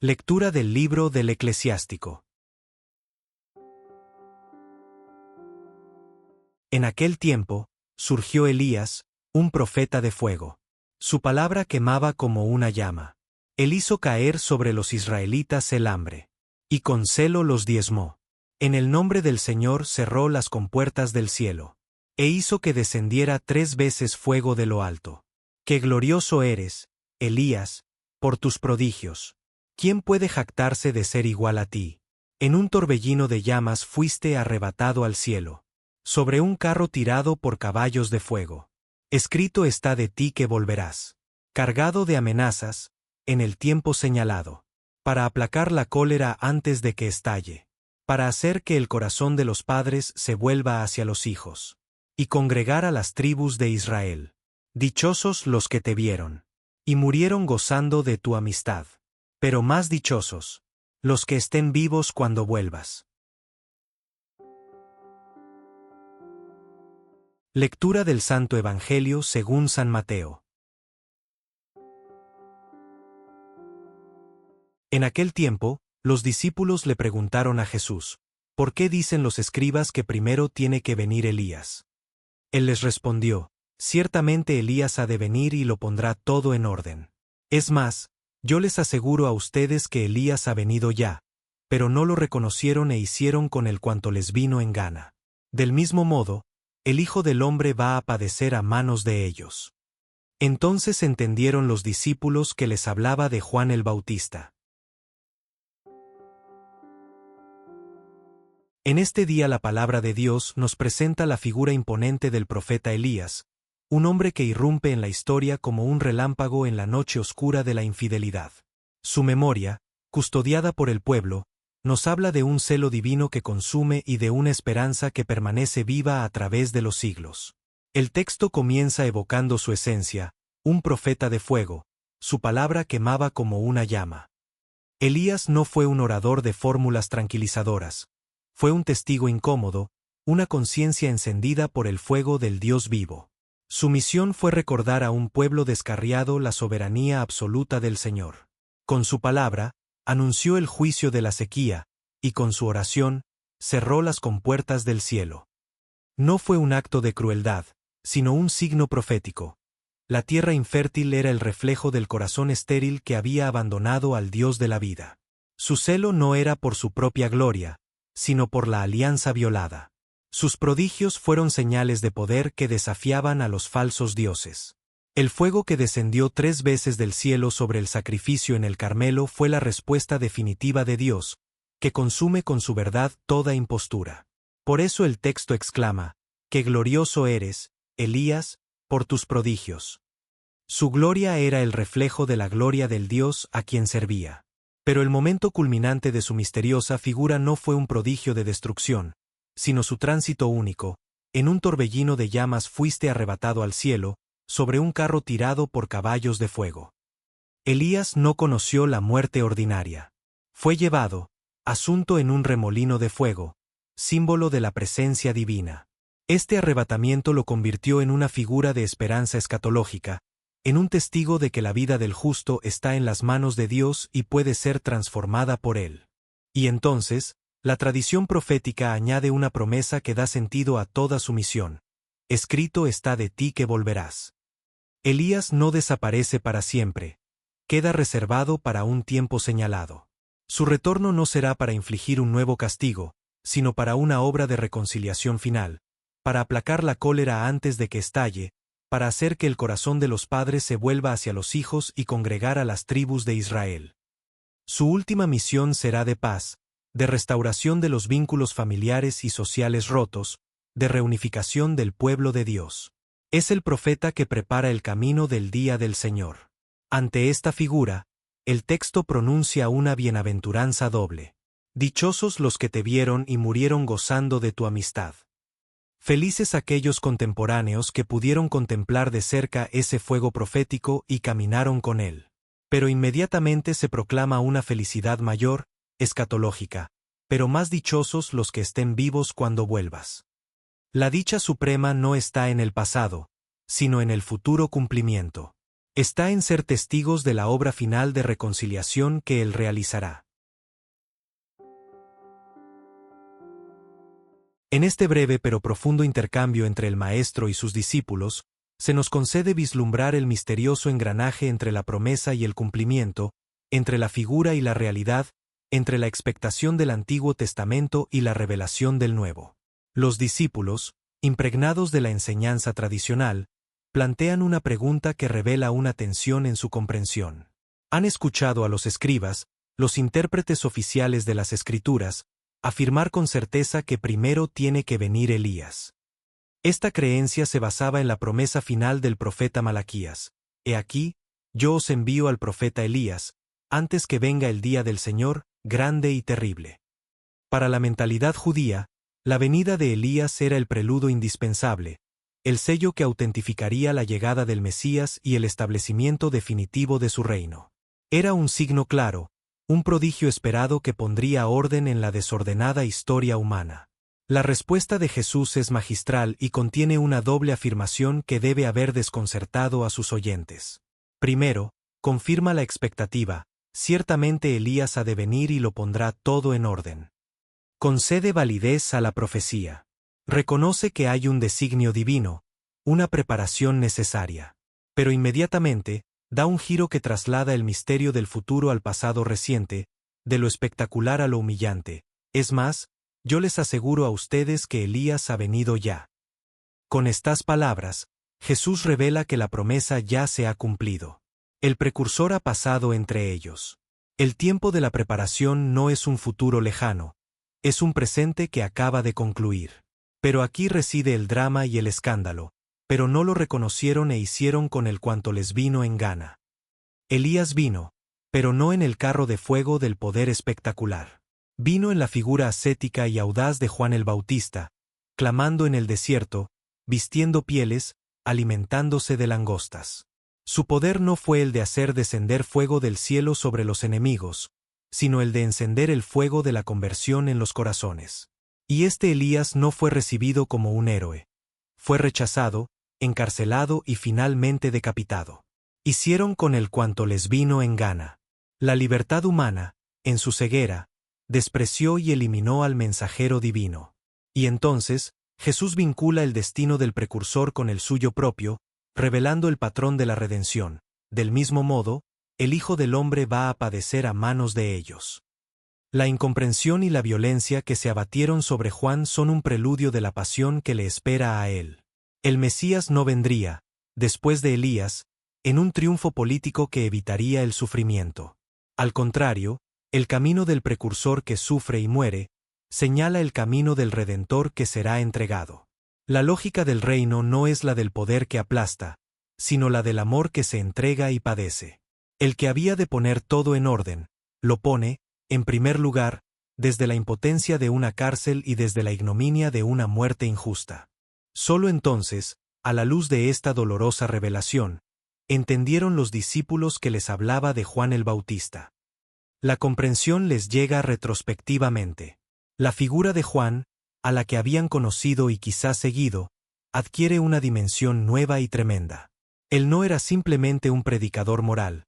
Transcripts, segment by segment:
Lectura del libro del Eclesiástico. En aquel tiempo, surgió Elías, un profeta de fuego. Su palabra quemaba como una llama. Él hizo caer sobre los israelitas el hambre. Y con celo los diezmó. En el nombre del Señor cerró las compuertas del cielo. E hizo que descendiera 3 veces fuego de lo alto. Qué glorioso eres, Elías, por tus prodigios. ¿Quién puede jactarse de ser igual a ti? En un torbellino de llamas fuiste arrebatado al cielo. Sobre un carro tirado por caballos de fuego. Escrito está de ti que volverás. Cargado de amenazas, en el tiempo señalado. Para aplacar la cólera antes de que estalle. Para hacer que el corazón de los padres se vuelva hacia los hijos. Y congregar a las tribus de Israel. Dichosos los que te vieron. Y murieron gozando de tu amistad. Pero más dichosos, los que estén vivos cuando vuelvas. Lectura del Santo Evangelio según San Mateo. En aquel tiempo, los discípulos le preguntaron a Jesús, ¿por qué dicen los escribas que primero tiene que venir Elías? Él les respondió, ciertamente Elías ha de venir y lo pondrá todo en orden. Es más, yo les aseguro a ustedes que Elías ha venido ya, pero no lo reconocieron e hicieron con él cuanto les vino en gana. Del mismo modo, el Hijo del Hombre va a padecer a manos de ellos. Entonces entendieron los discípulos que les hablaba de Juan el Bautista. En este día la palabra de Dios nos presenta la figura imponente del profeta Elías, un hombre que irrumpe en la historia como un relámpago en la noche oscura de la infidelidad. Su memoria, custodiada por el pueblo, nos habla de un celo divino que consume y de una esperanza que permanece viva a través de los siglos. El texto comienza evocando su esencia, un profeta de fuego, su palabra quemaba como una llama. Elías no fue un orador de fórmulas tranquilizadoras, fue un testigo incómodo, una conciencia encendida por el fuego del Dios vivo. Su misión fue recordar a un pueblo descarriado la soberanía absoluta del Señor. Con su palabra, anunció el juicio de la sequía, y con su oración, cerró las compuertas del cielo. No fue un acto de crueldad, sino un signo profético. La tierra infértil era el reflejo del corazón estéril que había abandonado al Dios de la vida. Su celo no era por su propia gloria, sino por la alianza violada. Sus prodigios fueron señales de poder que desafiaban a los falsos dioses. El fuego que descendió 3 veces del cielo sobre el sacrificio en el Carmelo fue la respuesta definitiva de Dios, que consume con su verdad toda impostura. Por eso el texto exclama, «Qué glorioso eres, Elías, por tus prodigios». Su gloria era el reflejo de la gloria del Dios a quien servía. Pero el momento culminante de su misteriosa figura no fue un prodigio de destrucción, sino su tránsito único. En un torbellino de llamas fuiste arrebatado al cielo, sobre un carro tirado por caballos de fuego. Elías no conoció la muerte ordinaria. Fue llevado, asunto en un remolino de fuego, símbolo de la presencia divina. Este arrebatamiento lo convirtió en una figura de esperanza escatológica, en un testigo de que la vida del justo está en las manos de Dios y puede ser transformada por él. Y entonces, la tradición profética añade una promesa que da sentido a toda su misión. Escrito está de ti que volverás. Elías no desaparece para siempre, queda reservado para un tiempo señalado. Su retorno no será para infligir un nuevo castigo, sino para una obra de reconciliación final, para aplacar la cólera antes de que estalle, para hacer que el corazón de los padres se vuelva hacia los hijos y congregar a las tribus de Israel. Su última misión será de paz, de restauración de los vínculos familiares y sociales rotos, de reunificación del pueblo de Dios. Es el profeta que prepara el camino del día del Señor. Ante esta figura, el texto pronuncia una bienaventuranza doble. Dichosos los que te vieron y murieron gozando de tu amistad. Felices aquellos contemporáneos que pudieron contemplar de cerca ese fuego profético y caminaron con él. Pero inmediatamente se proclama una felicidad mayor, escatológica, pero más dichosos los que estén vivos cuando vuelvas. La dicha suprema no está en el pasado, sino en el futuro cumplimiento. está en ser testigos de la obra final de reconciliación que Él realizará. En este breve pero profundo intercambio entre el Maestro y sus discípulos, se nos concede vislumbrar el misterioso engranaje entre la promesa y el cumplimiento, entre la figura y la realidad, entre la expectación del Antiguo Testamento y la revelación del Nuevo. Los discípulos, impregnados de la enseñanza tradicional, plantean una pregunta que revela una tensión en su comprensión. Han escuchado a los escribas, los intérpretes oficiales de las Escrituras, afirmar con certeza que primero tiene que venir Elías. Esta creencia se basaba en la promesa final del profeta Malaquías: «He aquí, yo os envío al profeta Elías, antes que venga el día del Señor, grande y terrible». Para la mentalidad judía, la venida de Elías era el preludio indispensable, el sello que autentificaría la llegada del Mesías y el establecimiento definitivo de su reino. Era un signo claro, un prodigio esperado que pondría orden en la desordenada historia humana. La respuesta de Jesús es magistral y contiene una doble afirmación que debe haber desconcertado a sus oyentes. Primero, confirma la expectativa: ciertamente Elías ha de venir y lo pondrá todo en orden. Concede validez a la profecía. Reconoce que hay un designio divino, una preparación necesaria. Pero inmediatamente, da un giro que traslada el misterio del futuro al pasado reciente, de lo espectacular a lo humillante. Es más, yo les aseguro a ustedes que Elías ha venido ya. Con estas palabras, Jesús revela que la promesa ya se ha cumplido. El precursor ha pasado entre ellos. El tiempo de la preparación no es un futuro lejano, es un presente que acaba de concluir. Pero aquí reside el drama y el escándalo, pero no lo reconocieron e hicieron con él cuanto les vino en gana. Elías vino, pero no en el carro de fuego del poder espectacular. Vino en la figura ascética y audaz de Juan el Bautista, clamando en el desierto, vistiendo pieles, alimentándose de langostas. Su poder no fue el de hacer descender fuego del cielo sobre los enemigos, sino el de encender el fuego de la conversión en los corazones. Y este Elías no fue recibido como un héroe. Fue rechazado, encarcelado y finalmente decapitado. Hicieron con él cuanto les vino en gana. La libertad humana, en su ceguera, despreció y eliminó al mensajero divino. Y entonces, Jesús vincula el destino del precursor con el suyo propio, revelando el patrón de la redención. Del mismo modo, el Hijo del Hombre va a padecer a manos de ellos. La incomprensión y la violencia que se abatieron sobre Juan son un preludio de la pasión que le espera a él. El Mesías no vendría, después de Elías, en un triunfo político que evitaría el sufrimiento. Al contrario, el camino del precursor que sufre y muere, señala el camino del Redentor que será entregado. La lógica del reino no es la del poder que aplasta, sino la del amor que se entrega y padece. El que había de poner todo en orden, lo pone, en primer lugar, desde la impotencia de una cárcel y desde la ignominia de una muerte injusta. Solo entonces, a la luz de esta dolorosa revelación, entendieron los discípulos que les hablaba de Juan el Bautista. La comprensión les llega retrospectivamente. La figura de Juan, a la que habían conocido y quizás seguido, adquiere una dimensión nueva y tremenda. Él no era simplemente un predicador moral,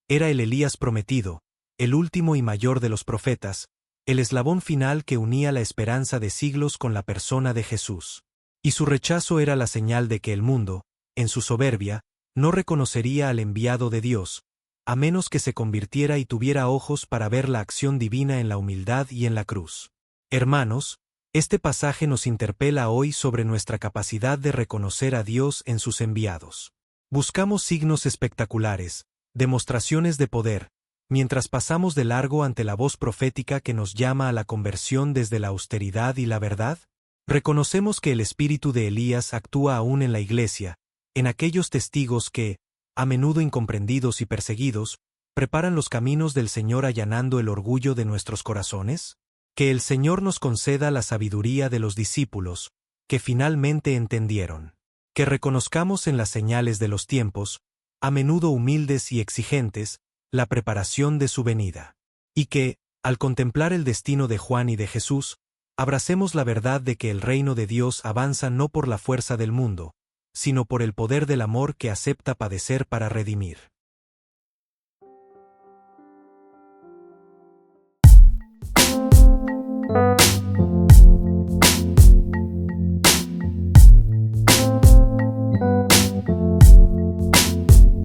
era el Elías prometido, el último y mayor de los profetas, el eslabón final que unía la esperanza de siglos con la persona de Jesús. Y su rechazo era la señal de que el mundo, en su soberbia, no reconocería al enviado de Dios, a menos que se convirtiera y tuviera ojos para ver la acción divina en la humildad y en la cruz. Hermanos, este pasaje nos interpela hoy sobre nuestra capacidad de reconocer a Dios en sus enviados. Buscamos signos espectaculares, demostraciones de poder, mientras pasamos de largo ante la voz profética que nos llama a la conversión desde la austeridad y la verdad. Reconocemos que el espíritu de Elías actúa aún en la Iglesia, en aquellos testigos que, a menudo incomprendidos y perseguidos, preparan los caminos del Señor allanando el orgullo de nuestros corazones. Que el Señor nos conceda la sabiduría de los discípulos, que finalmente entendieron. Que reconozcamos en las señales de los tiempos, a menudo humildes y exigentes, la preparación de su venida. Y que, al contemplar el destino de Juan y de Jesús, abracemos la verdad de que el reino de Dios avanza no por la fuerza del mundo, sino por el poder del amor que acepta padecer para redimir.